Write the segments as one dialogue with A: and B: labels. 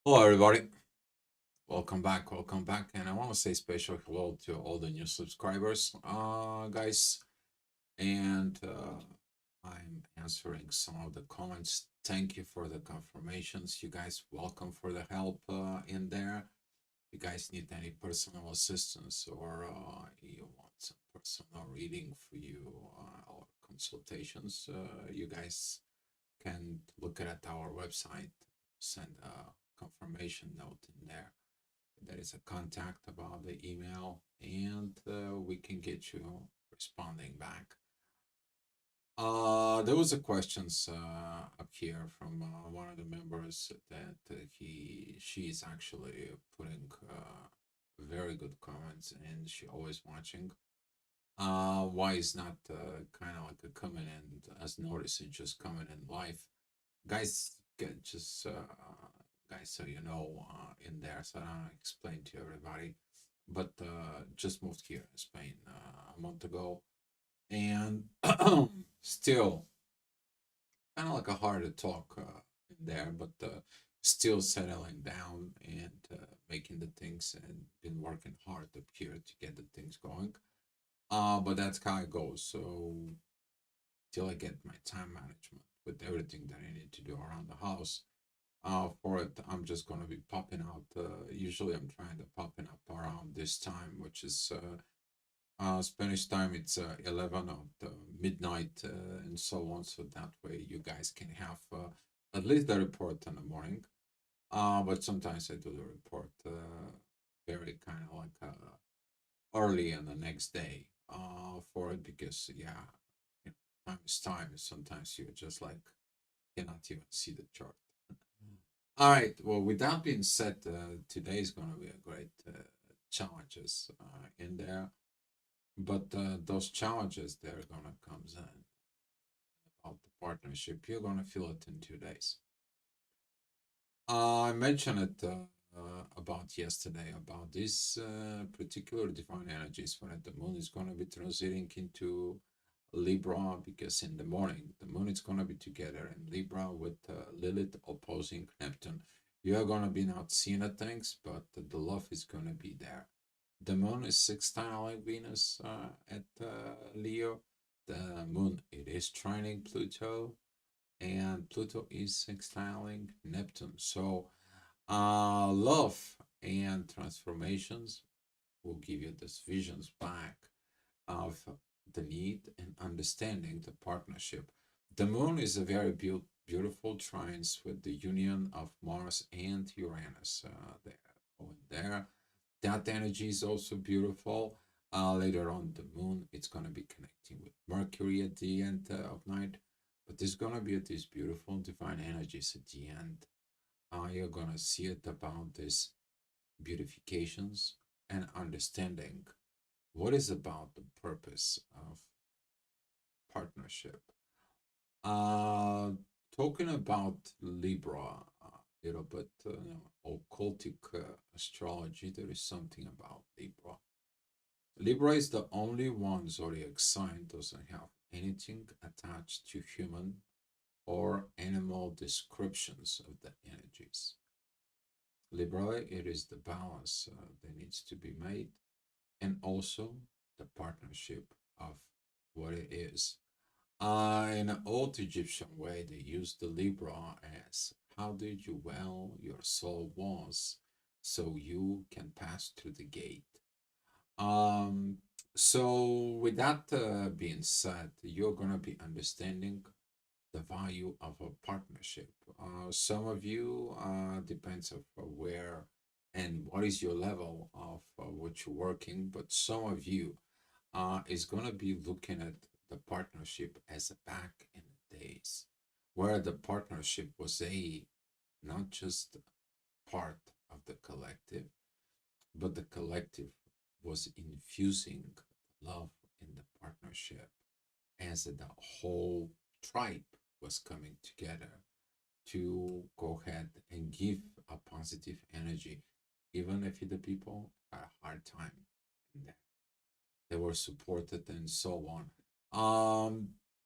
A: Hello, everybody. Welcome back. Welcome back. And I want to say special hello to all the new subscribers, guys. And I'm answering some of the comments. Thank you for the confirmations. You guys, welcome for the help in there. If you guys need any personal assistance or you want some personal reading for you or consultations, you guys can look at our website, send a confirmation note in there. There is a contact about the email, and we can get you responding back. There was a questions up here from one of the members that she's actually putting very good comments, and she always watching. Why is not kind of like a coming in as notice and just coming in live, guys? Get just guys, so you know, in there, so I don't explain to everybody, but just moved here in Spain a month ago, and still kind of like a hard to talk in there, but still settling down and making the things and been working hard up here to get the things going. But that's how it goes. So till I get my time management with everything that I need to do around the house, for it, I'm just gonna be popping out. Usually, I'm trying to popping up around this time, which is Spanish time. It's 11 of the midnight and so on. So that way, you guys can have at least the report in the morning. But sometimes I do the report very kind of like early in the next day for it because yeah, you know, time is time. Sometimes you just like cannot even see the chart. All right. Well, with that being said, today is going to be a great challenges in there, but those challenges they're going to come in about the partnership. You're going to feel it in 2 days. I mentioned it about yesterday about this particular divine energies when the moon is going to be transiting into Libra because in the morning the moon is going to be together in Libra with Lilith opposing Neptune. You are going to be not seeing the things, but the love is going to be there. The moon is sextile like Venus at Leo. The moon it is trining Pluto, and Pluto is sextiling Neptune. So, love and transformations will give you these visions back of the need and understanding the partnership. The moon is a very beautiful trines with the union of Mars and Uranus. There, going there. That energy is also beautiful. Later on, the moon it's gonna be connecting with Mercury at the end of night, but there's gonna be these beautiful divine energies at the end. You're gonna see it about these beautifications and understanding what is about the purpose of partnership. Uh, Talking about Libra, a little bit, occultic astrology, there is something about Libra. Libra is the only one zodiac sign doesn't have anything attached to human or animal descriptions of the energies. Libra, it is the balance that needs to be made, and also the partnership of what it is. In an old Egyptian way, they used the Libra as how did you well your soul was, so you can pass through the gate. Um, so with that being said, you're gonna be understanding the value of a partnership. Some of you depends of where and what is your level of what you're working, but some of you is gonna be looking at the partnership as a back in the days, where the partnership was a not just part of the collective, but the collective was infusing love in the partnership as the whole tribe was coming together to go ahead and give a positive energy, even if the people had a hard time in there. They were supported and so on.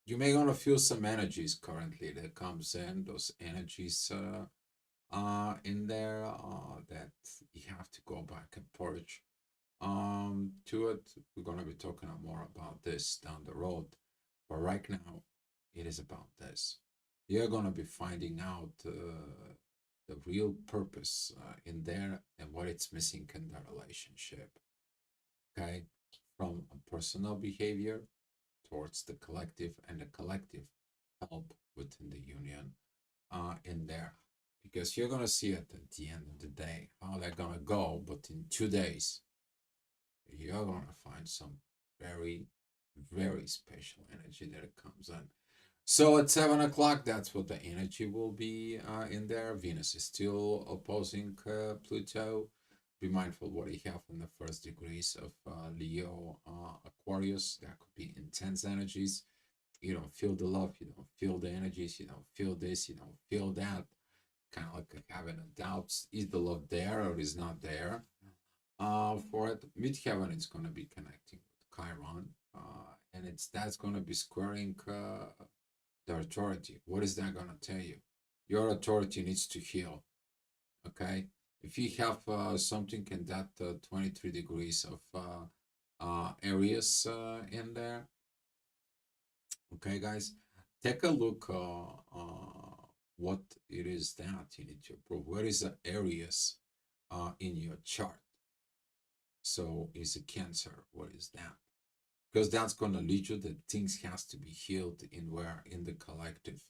A: You may gonna feel some energies currently that comes in. Those energies in there that you have to go back and purge to it. We're gonna be talking more about this down the road, but right now it is about this. You're gonna be finding out the real purpose in there and what it's missing in the relationship. Okay, from a personal behavior towards the collective, and the collective help within the union in there, because you're gonna see it at the end of the day how they're gonna go, but in 2 days you're gonna find some very, very special energy that it comes in. So at 7 o'clock, that's what the energy will be in there. Venus is still opposing Pluto. Be mindful what you have in the first degrees of Leo, Aquarius. That could be intense energies. You don't feel the love, you don't feel the energies, you don't feel this, you don't feel that. Kind of like having a doubts: is the love there or is not there? For it, midheaven is going to be connecting with Chiron, and that's going to be squaring the authority. What is that going to tell you? Your authority needs to heal. Okay, if you have something in that 23 degrees of areas in there, okay, guys, take a look what it is that you need to improve. Where is the areas in your chart? So is it Cancer? What is that? Because that's going to lead you that things has to be healed in where in the collective.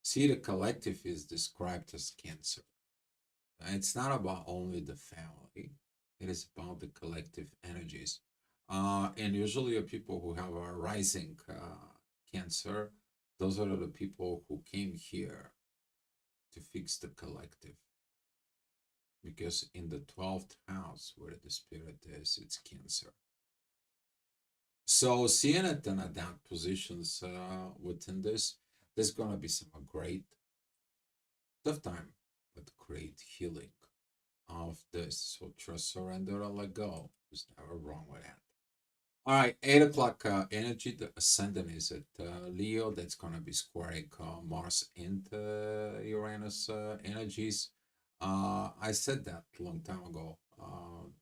A: See, the collective is described as Cancer. It's not about only the family. It is about the collective energies. And usually the people who have a rising Cancer, those are the people who came here to fix the collective. Because in the 12th house, where the spirit is, it's Cancer. So seeing it and adapt positions within this, there's gonna be some great tough time, but great healing of this. So trust, surrender, and let go. There's never wrong with that. All right, 8 o'clock energy. The ascendant is at Leo. That's gonna be squaring Mars into Uranus energies. I said that a long time ago.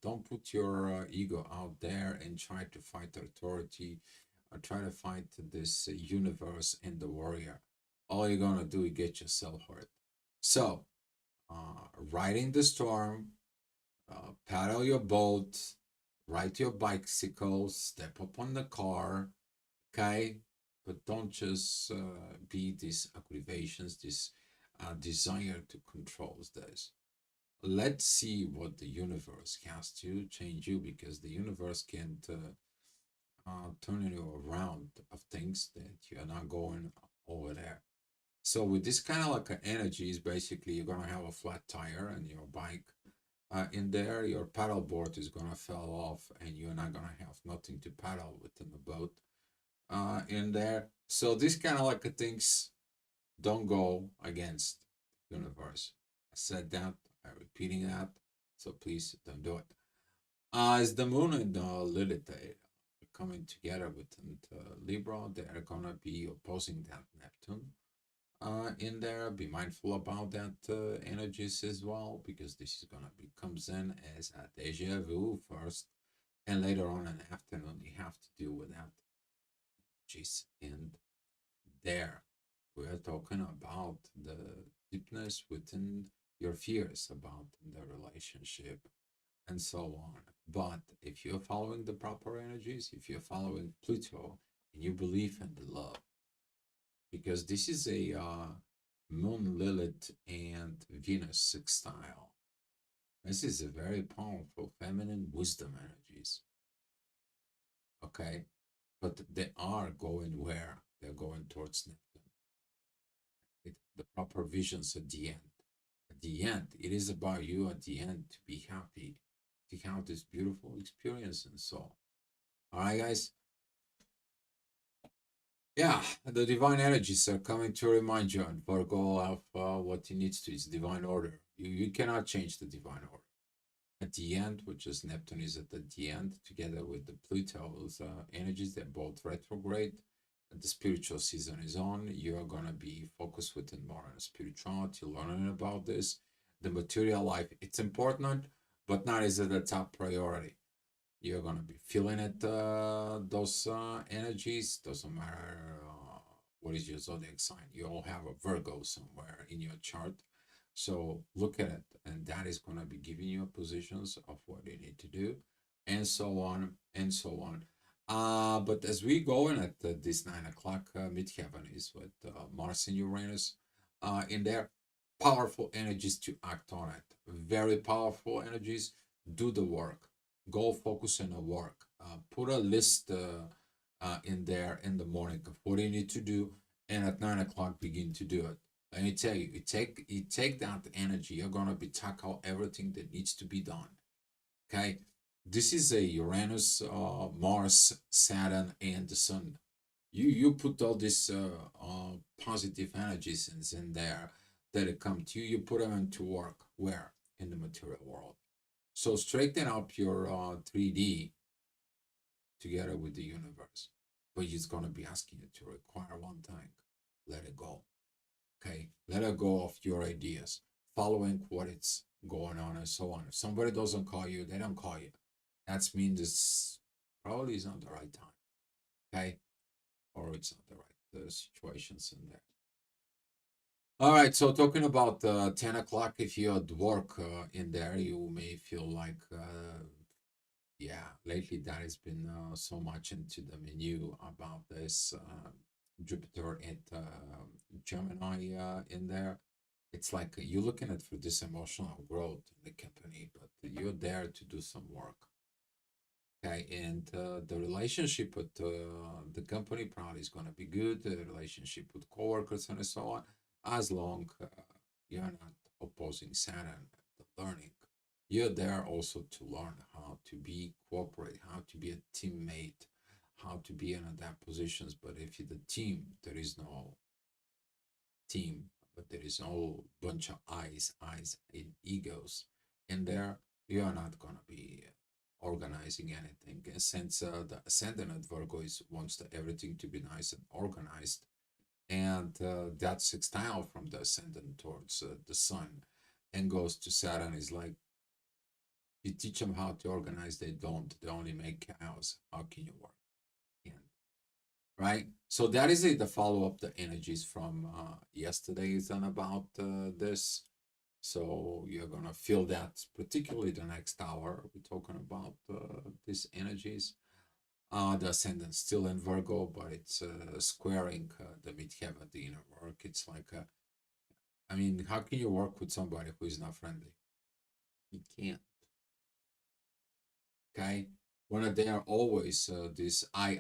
A: Don't put your ego out there and try to fight authority or try to fight this universe and the warrior. All you're gonna do is get yourself hurt. So, riding the storm, paddle your boat, ride your bicycle, step up on the car, okay? But don't just be these aggravations, this desire to control this. Let's see what the universe has to change you, because the universe can't turn you around of things that you're not going over there. So with this kind of like energy is basically you're gonna have a flat tire and your bike in there, your paddle board is gonna fall off and you're not gonna have nothing to paddle within the boat in there. So this kind of like things don't go against the universe. I said that, I'm repeating that, so please don't do it. As the moon and Lilith coming together with Libra, they are gonna be opposing that Neptune in there. Be mindful about that energies as well, because this is gonna be comes in as a deja vu first, and later on in the afternoon you have to deal with that energies in there. We are talking about the deepness within your fears about the relationship and so on. But if you're following the proper energies, if you're following Pluto and you believe in the love, because this is a Moon, Lilith, and Venus sextile. This is a very powerful feminine wisdom energies. Okay, but they are going where? They're going towards Neptune. The proper visions at the end. At the end, it is about you at the end to be happy, to have this beautiful experience and so. All right, guys. Yeah, the divine energies are coming to remind you and Virgo of what he needs to. It's divine order. You cannot change the divine order. At the end, which is Neptune is at the end, together with the Pluto's energies, they're both retrograde. the spiritual season is on. You're gonna be focused within more on spirituality, learning about this. The material life, it's important, but not as the top priority. You're gonna be feeling it, those energies. Doesn't matter what is your zodiac sign. You all have a Virgo somewhere in your chart, so look at it, and that is gonna be giving you positions of what you need to do, and so on and so on. But as we go in at this 9 o'clock, midheaven is with Mars and Uranus in there. Powerful energies to act on it. Very powerful energies. Do the work. Go focus on the work. Put a list in there in the morning of what you need to do, and at 9 o'clock begin to do it. Let me tell you, you take that energy. You're gonna be tackle everything that needs to be done. Okay, this is a Uranus, Mars, Saturn, and the Sun. You put all these positive energies in there that it come to you. You put them into work. Where? In the material world. So straighten up your 3D together with the universe. But it's gonna be asking you to require one thing. Let it go. Okay? Let it go of your ideas. Following what it's going on and so on. If somebody doesn't call you, they don't call you. That's means this probably is not the right time. Okay? Or it's not the right situations in there. All right, so talking about 10 o'clock, if you're at work in there, you may feel like, yeah, lately that has been so much into the menu about this Jupiter and Gemini in there. It's like you're looking at for this emotional growth in the company, but you're there to do some work. Okay, and the relationship with the company probably is going to be good. The relationship with coworkers and so on, as long you're not opposing Saturn, the learning. You're there also to learn how to be cooperate, how to be a teammate, how to be in that positions. But if you're the team, there is no team, but there is no bunch of eyes and egos in there. You are not gonna be organizing anything. And since the ascendant at Virgo is wants everything to be nice and organized, and that sextile from the ascendant towards the sun, and goes to Saturn is like you teach them how to organize, they don't. They only make chaos. How can you work? And right? So that is it. The follow up, the energies from yesterday's and about this. So you're gonna feel that, particularly the next hour. We're talking about these energies. The ascendant still in Virgo, but it's squaring the midheaven, the inner work. It's like, I mean, how can you work with somebody who is not friendly? You can't. Okay, when they are always this I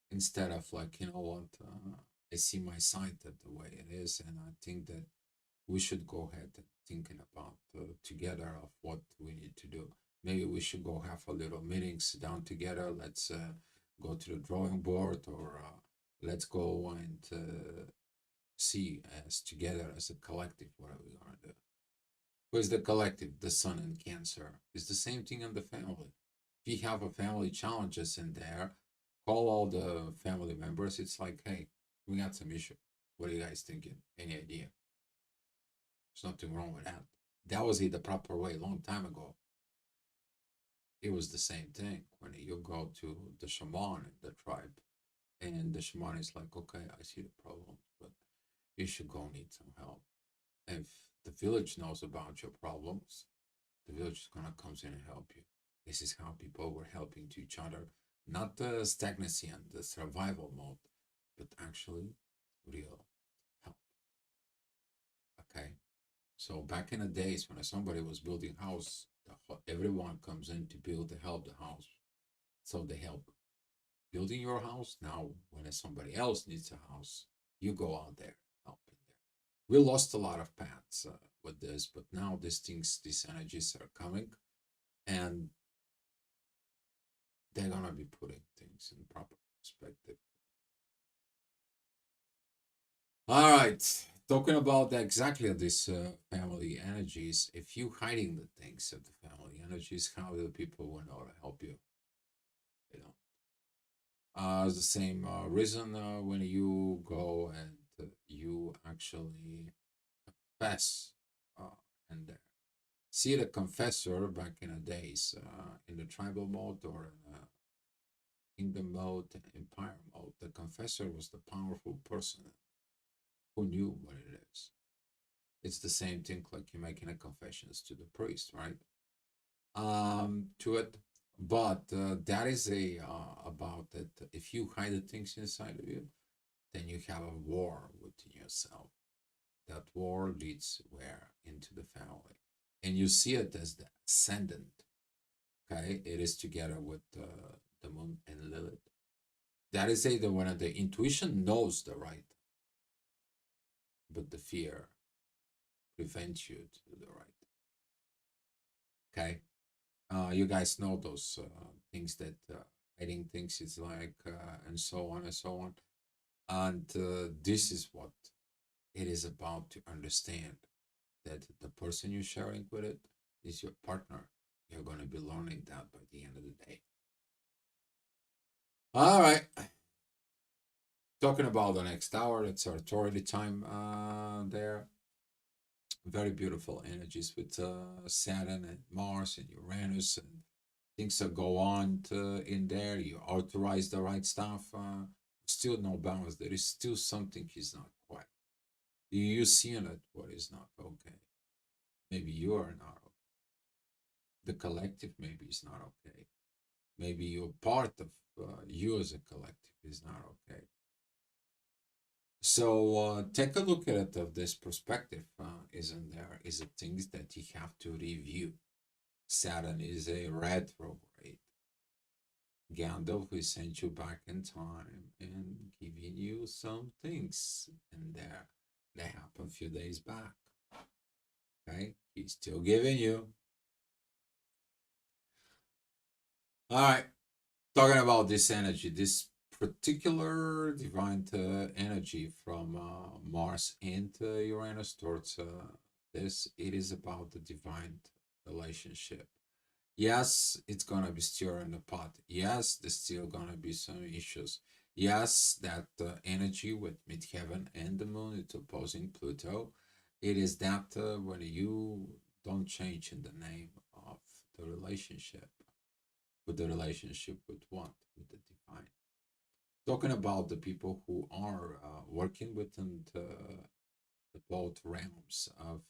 A: instead of like, you know what, I see my side that the way it is, and I think that we should go ahead and thinking about together of what we need to do. Maybe we should go have a little meeting, sit down together. Let's go to the drawing board, or let's go and see as together as a collective what are we gonna do. Where's the collective? The Sun in Cancer. It's the same thing in the family. If you have a family challenges in there, call all the family members. It's like, hey, we got some issue. What are you guys thinking? Any idea? There's nothing wrong with that. That was the proper way a long time ago. It was the same thing when you go to the shaman in the tribe, and the shaman is like, okay, I see the problem, but you should go need some help. If the village knows about your problems, the village is gonna come in and help you. This is how people were helping to each other, not the stagnancy and the survival mode, but actually real help. Okay, so back in the days when somebody was building house, everyone comes in to build to help the house, so they help building your house. Now, when somebody else needs a house, you go out there helping there. We lost a lot of paths with this, but now these things, these energies are coming, and they're gonna be putting things in proper perspective. All right, talking about exactly this family energies. If you hiding the things of the family energies, how do people will know to help you? You know, The same reason when you go and you actually confess and see the confessor back in the days in the tribal mode or in the kingdom mode, empire mode. The confessor was the powerful person who knew what it is. It's the same thing like you're making a confessions to the priest, right? To it, but that is a about that. If you hide the things inside of you, then you have a war within yourself. That war leads where into the family, and you see it as the ascendant. Okay, it is together with the moon and Lilith. That is a the when the intuition knows the right, but the fear prevents you to do the right. Okay, you guys know those things that hiding things is like, and so on and so on. And this is what it is about to understand that the person you're sharing with it is your partner. You're going to be learning that by the end of the day. All right. Talking about the next hour, it's our authority time there. Very beautiful energies with Saturn and Mars and Uranus and things that go on in there. You authorize the right stuff. Still no balance. There is still something is not quite. You seeing it what is not okay. Maybe you are not okay. The collective maybe is not okay. Maybe you're part of you as a collective is not okay. So take a look at it of this perspective. Isn't there? Is it things that you have to review? Saturn is a retrograde. Gandalf will send you back in time and giving you some things in there that happened a few days back. Okay, he's still giving you. All right, talking about this energy, this particular divine energy from Mars into Uranus towards this, it is about the divine relationship. Yes, it's gonna be stirring the pot. Yes, there's still gonna be some issues. Yes, that energy with midheaven and the moon, it's opposing Pluto. It is that when you don't change in the name of the relationship, with the relationship with what? With the divine. Talking about the people who are working within the both realms of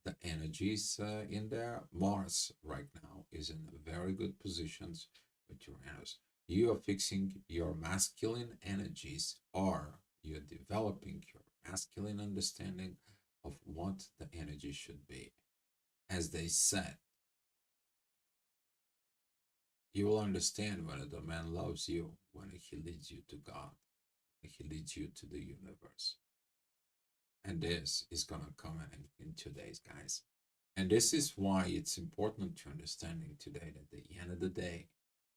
A: the energies in there. Mars right now is in very good positions with Uranus. You are fixing your masculine energies, or you're developing your masculine understanding of what the energy should be. As they said, you will understand when the man loves you, when he leads you to God, when he leads you to the universe. And this is gonna come in 2 days, guys. And this is why it's important to understanding today that at the end of the day,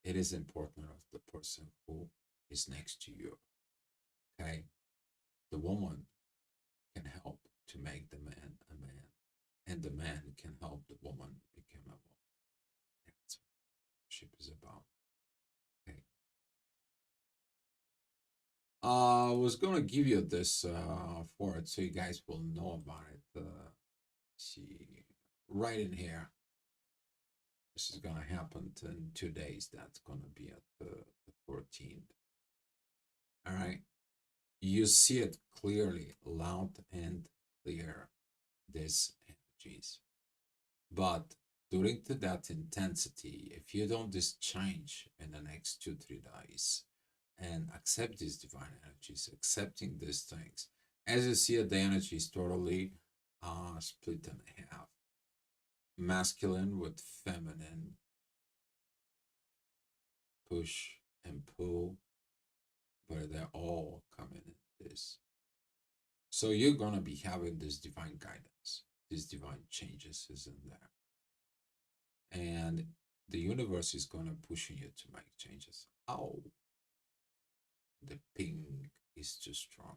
A: it is important of the person who is next to you. Okay? The woman can help to make the man a man, and the man can help the woman become a woman. That's what ship is about. Okay. I was gonna give you this for it so you guys will know about it. See, right in here. This is gonna happen in 2 days. That's gonna be at the 14th. All right. You see it clearly, loud and clear, these energies. But during to that intensity, if you don't just change in the next 2, 3 days and accept these divine energies, accepting these things, as you see it, the energy is totally split in half. Masculine with feminine, push and pull, but they're all coming in this. So you're gonna be having this divine guidance, these divine changes is in there, and the universe is gonna pushing you to make changes. Oh, the ping is too strong.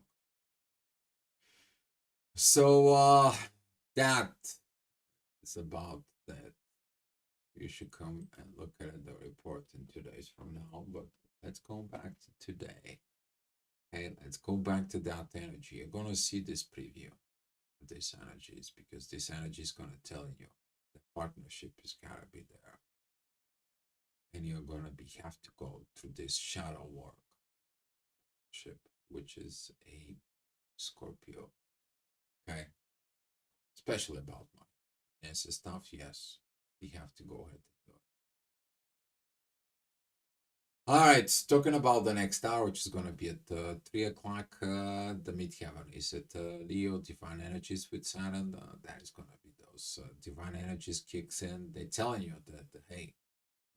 A: So that is about that. You should come and look at the report in 2 days from now. But let's go back to today. Okay, let's go back to that energy. You're gonna see this preview of these energies because this energy is gonna tell you the partnership is gotta be there, and you're gonna be have to go through this shadow work ship, which is a Scorpio. Okay, especially about money. Yes, stuff. Yes, you have to go ahead and do it. All right, talking about the next hour, which is going to be at 3 o'clock, the midheaven is at Leo, divine energies with Saturn. That is going to be those divine energies kicks in. They're telling you that, hey,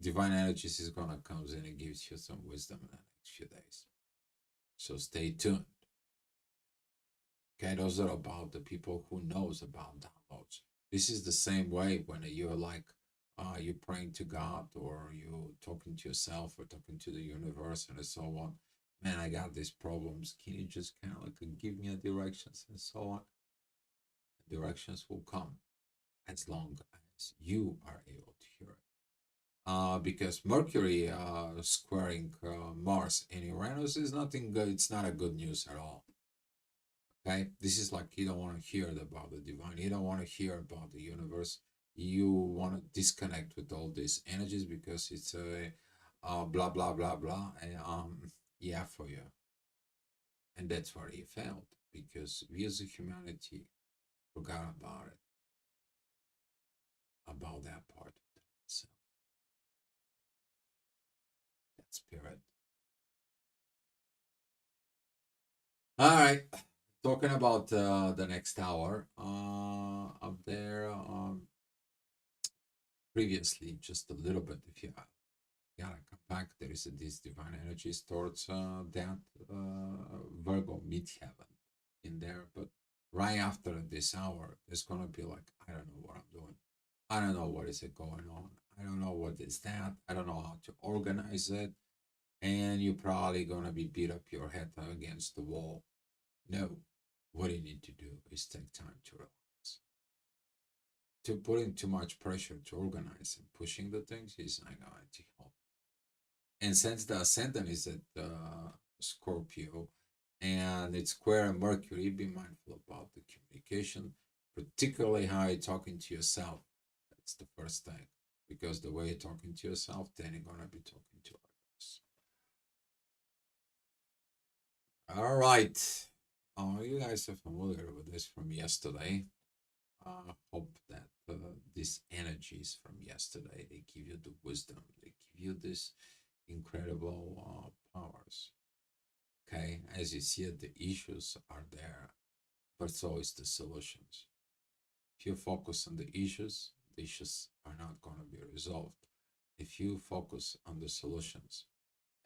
A: divine energies is going to comes in and gives you some wisdom in the next few days. So stay tuned. Okay, those are about the people who knows about downloads. This is the same way when you're like, you praying to God or you talking to yourself or talking to the universe and so on. Man, I got these problems. Can you just kind of like give me a directions and so on? Directions will come as long as you are able to hear it. Because Mercury squaring Mars and Uranus is nothing good. It's not a good news at all. Okay, this is like you don't want to hear about the divine. You don't want to hear about the universe. You want to disconnect with all these energies because it's a blah blah blah blah. And yeah, for you, and that's where he failed because we as a humanity forgot about it, about that part of itself, that spirit. All right, talking about the next hour up there. Previously, just a little bit, if you gotta come back. There is this divine energy towards that Virgo midheaven in there. But right after this hour, there's gonna be like, I don't know what I'm doing. I don't know what is it going on. I don't know what is that. I don't know how to organize it. And you're probably gonna be beat up your head against the wall. No, what you need to do is take time to relax. To putting too much pressure to organize and pushing the things is not going to help. And since the ascendant is at Scorpio and it's square Mercury, be mindful about the communication, particularly how you're talking to yourself. That's the first thing. Because the way you're talking to yourself, then you're going to be talking to others. All right. You guys are familiar with this from yesterday. Hope that these energies from yesterday, they give you the wisdom, they give you this incredible powers. Okay, as you see it, the issues are there, but so is the solutions. If you focus on the issues are not going to be resolved. If you focus on the solutions,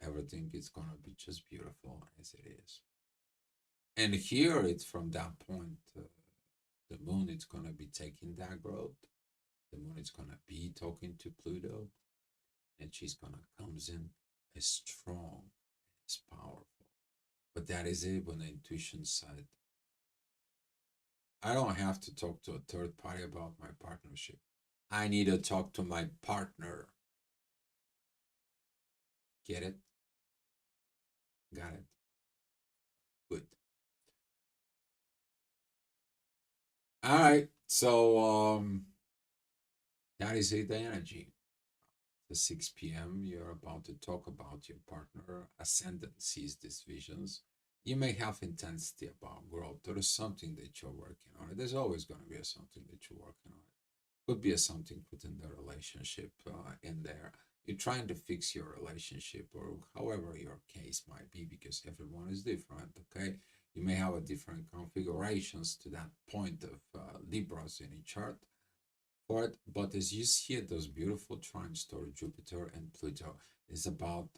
A: everything is going to be just beautiful as it is. And here it's from that point, the moon is going to be taking that growth. The moon is going to be talking to Pluto, and she's going to comes in as strong, as powerful. But that is it when the intuition side. I don't have to talk to a third party about my partnership. I need to talk to my partner. Get it? Got it? Good. All right. So that is it, the energy. The 6 p.m. You're about to talk about your partner. Ascendant sees these visions. You may have intensity about growth. There is something that you're working on. There's always going to be something that you're working on. Could be a something within the relationship in there. You're trying to fix your relationship or however your case might be because everyone is different. Okay, you may have a different configurations to that point of Libras in a chart for it, but as you see it, those beautiful trines toward Jupiter and Pluto is about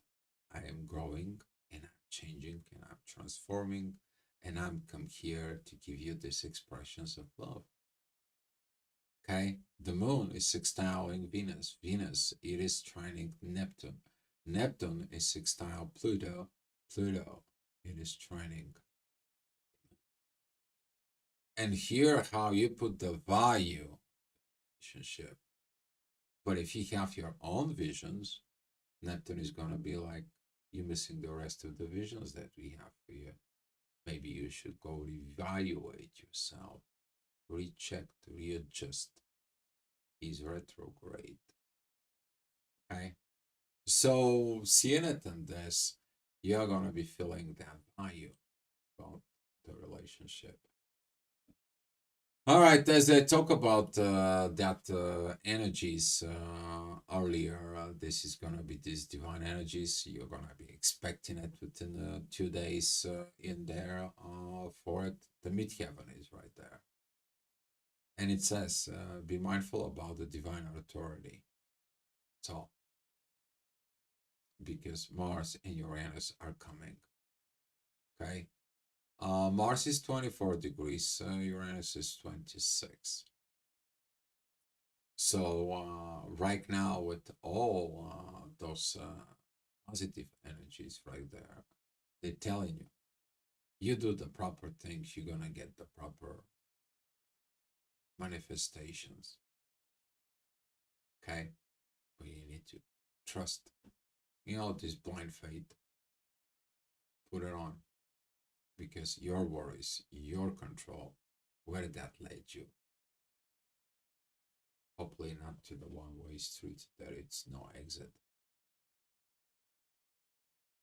A: I am growing and I'm changing and I'm transforming and I'm come here to give you these expressions of love. Okay, the moon is sextiling Venus. Venus, it is trining Neptune. Neptune is sextile Pluto. Pluto, it is trining. And here, how you put the value relationship. But if you have your own visions, Neptune is going to be like, You're missing the rest of the visions that we have for you. Maybe you should go reevaluate yourself, recheck, readjust. Is retrograde. Okay. So seeing it in this, you're gonna be feeling that value about the relationship. All right, as I talk about that energies earlier, this is gonna be these divine energies. You're gonna be expecting it within 2 days in there for it. The midheaven is right there, and it says, "Be mindful about the divine authority." That's all, because Mars and Uranus are coming. Okay, Mars is 24 degrees. Uranus is 26. So right now, with all those positive energies right there, they're telling you, you do the proper things, you're gonna get the proper manifestations. Okay, but you need to trust. This blind faith. Put it on, because your worries, your control, where that led you. Hopefully not to the one-way street. There it's no exit,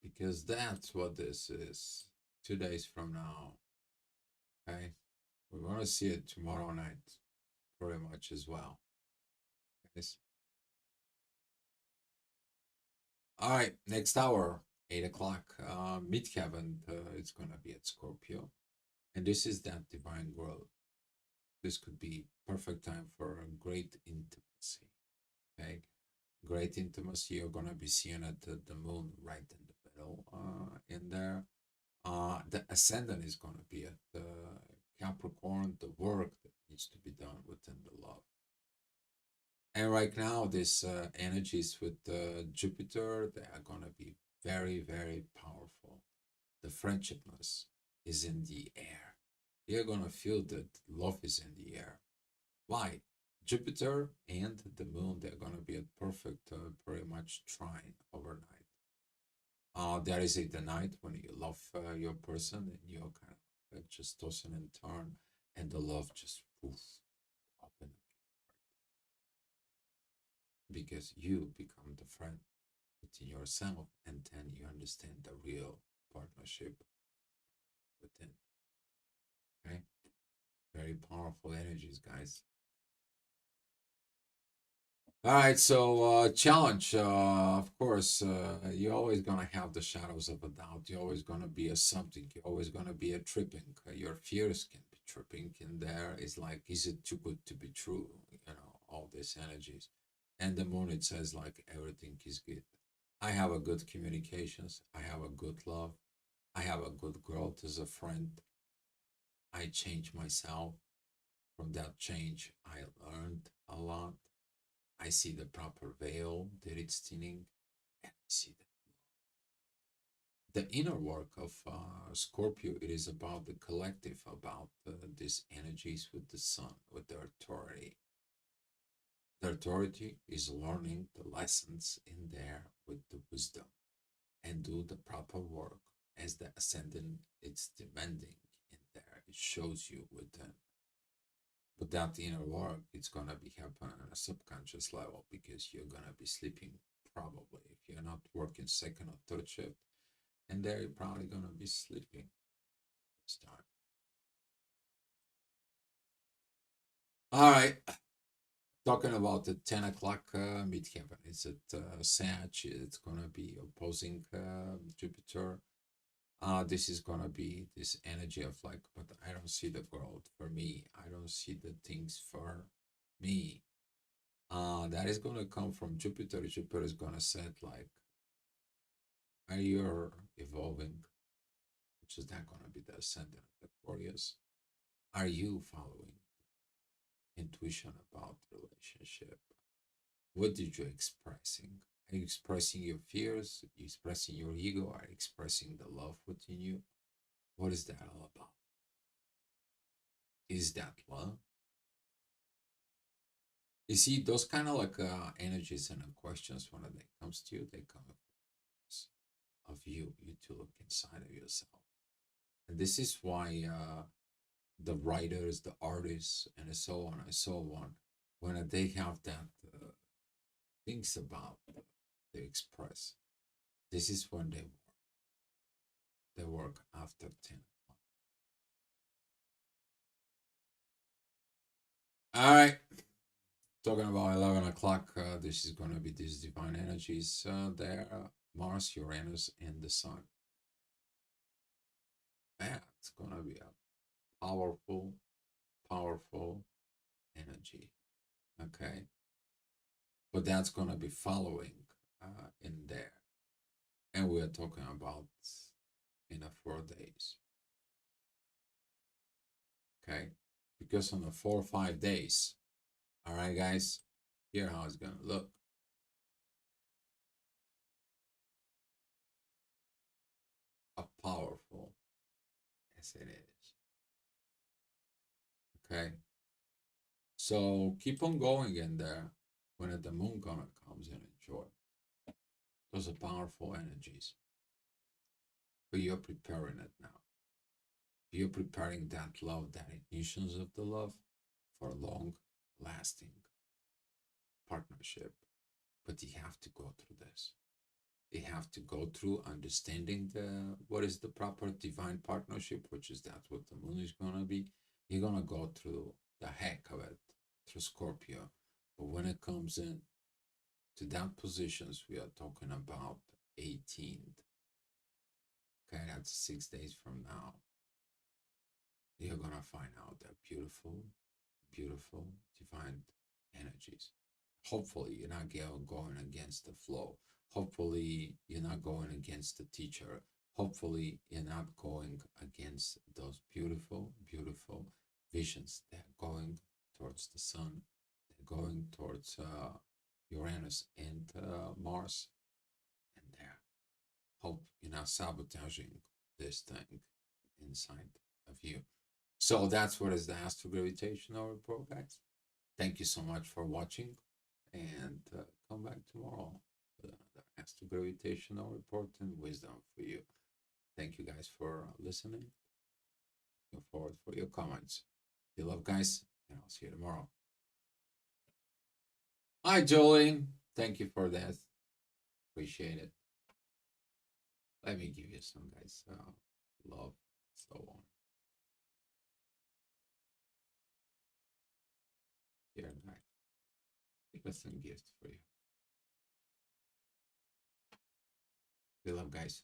A: because that's what this is. 2 days from now, okay, we're gonna see it tomorrow night, pretty much as well, guys. All right, next hour, 8 o'clock, midheaven. It's gonna be at Scorpio, and this is that divine growth. This could be perfect time for a great intimacy. Okay, great intimacy. You're gonna be seeing it, the moon right in the middle, in there. The ascendant is gonna be at the Capricorn. The work that needs to be done within the love. And right now, this energies with Jupiter, they are gonna be very, very powerful. The friendshipness is in the air. You're gonna feel that love is in the air. Why? Jupiter and the moon, they're gonna be at perfect, pretty much trine overnight. There is the night when you love your person, and you're kind of just tossing and turn, and the love just poof open, because you become the friend within yourself, and then you understand the real partnership within. Okay, very powerful energies, guys. All right, so challenge. Of course, you're always gonna have the shadows of a doubt. You're always gonna be a something. You're always gonna be a tripping. Your fears can be tripping in there. It's like, is it too good to be true? All these energies. And the moon, it says like everything is good. I have a good communications. I have a good love. I have a good growth as a friend. I change myself. From that change, I learned a lot. I see the proper veil that it's thinning, and I see the inner work of Scorpio. It is about the collective, about these energies with the sun, with the authority. The authority is learning the lessons in there with the wisdom, and do the proper work as the ascendant it's demanding in there. It shows you within. But that inner work, it's gonna be happening on a subconscious level, because you're gonna be sleeping probably if you're not working second or third shift, and there you're probably gonna be sleeping this time. All right, talking about the 10 o'clock midheaven. It's at Sag. It's gonna be opposing Jupiter. This is gonna be this energy of like, but I don't see the growth for me. I don't see the things for me. That is gonna come from Jupiter. Jupiter is gonna set like, are you evolving, which is not gonna be the ascendant of the Aquarius. Are you following intuition about relationship? What did you expressing? Are you expressing your fears? Are you expressing your ego? Are you expressing the love within you? What is that all about? Is that love? You see, those kind of like energies and questions when it comes to you, they come up. of you. You to look inside of yourself. And this is why the writers, the artists, and so on and so on, when they have that things about they express, this is when they work. They work after 10 o'clock. All right. Talking about 11 o'clock, this is going to be these divine energies there, Mars, Uranus, and the Sun. Man, it's going to be a powerful, powerful energy. Okay. But that's going to be following in there. And we're talking about in a 4 days. Okay. Because on the 4 or 5 days, all right, guys, here how it's going to look. A powerful as it is. Okay. So keep on going in there when the moon gonna comes in. Enjoy. Those are powerful energies. But you're preparing it now. You're preparing that love, that ignitions of the love for a long lasting partnership. But you have to go through this. You have to go through understanding the what is the proper divine partnership, which is that's what the moon is gonna be. You're gonna go through the heck of it through Scorpio. But when it comes in to that positions, we are talking about 18th. Okay, that's 6 days from now. You're gonna find out that beautiful, beautiful divine energies. Hopefully, you're not going against the flow. Hopefully, you're not going against the teacher. Hopefully, you're not going against those beautiful, beautiful visions. They're going towards the sun. They're going towards Uranus and Mars. And there. Hope you're not sabotaging this thing inside of you. So that's what is the Astro Gravitational Report, guys. Thank you so much for watching, and come back tomorrow with another Astro Gravitational Report and wisdom for you. Thank you guys for listening. Looking forward for your comments. You love, guys, and I'll see you tomorrow. Hi, Jolene. Thank you for that. Appreciate it. Let me give you some, guys. Love, so on. Here, guys. Give us some gifts for you. We love, guys.